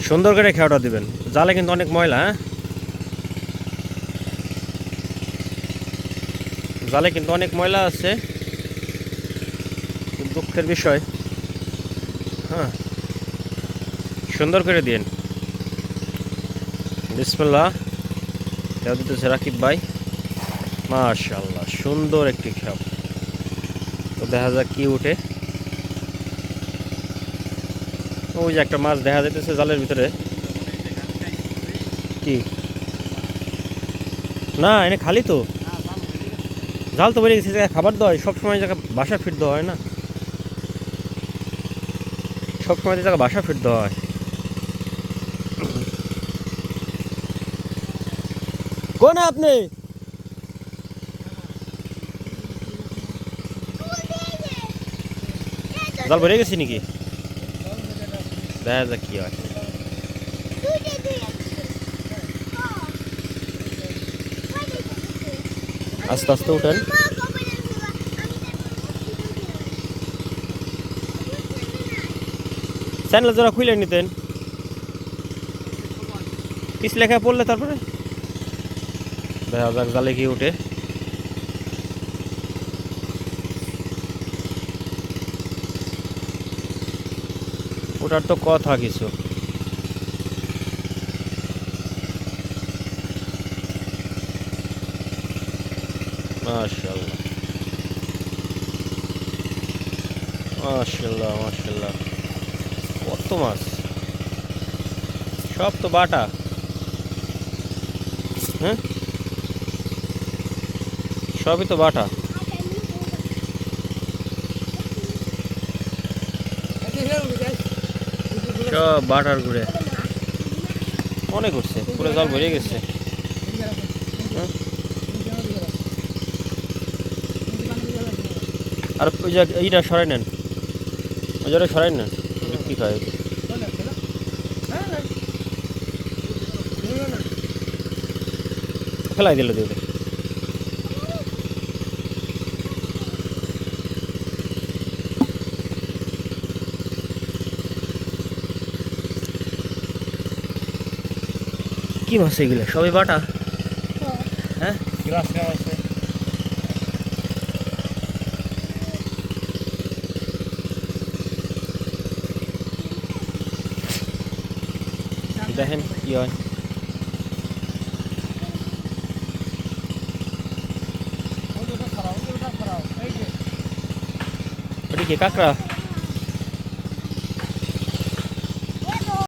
সুন্দর করে খেয়াটা দিবেন, জালে কিন্তু অনেক ময়লা। হ্যাঁ, জালে কিন্তু অনেক ময়লা আছে, দুঃখের বিষয়। হ্যাঁ, সুন্দর করে দিন। বিসমিল্লাহ, খেয়া দিতেছে রাকিব ভাই। মাশাআল্লাহ, সুন্দর একটি খেয়া। তো দেখা যাক কি উঠে। ওই যে একটা মাছ দেখা যাইতেছে জালের ভিতরে। কি না, এনে খালি তো, জাল তো বেড়ে গেছে, খাবার দেওয়া হয় সবসময়, জায়গা বাসা ফিট দেওয়া হয় না, সবসময় জায়গা বাসা ফিট দেওয়া হয়। কোন আপনি জাল বেড়ে গেছে নাকি? দেখা যাক কি হয়। আস্তে আস্তে উঠেন। চ্যানেল যারা খুলে নিতেন, পিস লেখা পড়লে তারপরে দেখা যাক জালে কি উঠে। ওটার তো কথা কিছু। মাশাআল্লাহ, মাশাআল্লাহ, মাশাআল্লাহ, কত মাছ, সব তো বাটা। হ্যাঁ, সবই তো বাটা। সব বাটার ঘুরে অনেক উঠছে, পুরো জল ভরে গেছে। হ্যাঁ? আর ওই যে এইটা সরাই নেন, ওই জায়গাটা সরাই নেন। কি খায় ফেলাই দিল দিয়ে। কি মাছ এগুলো, সবই বাটা। হ্যাঁ, দেখেন কি হয়। ওটা কি কাঁকড়া?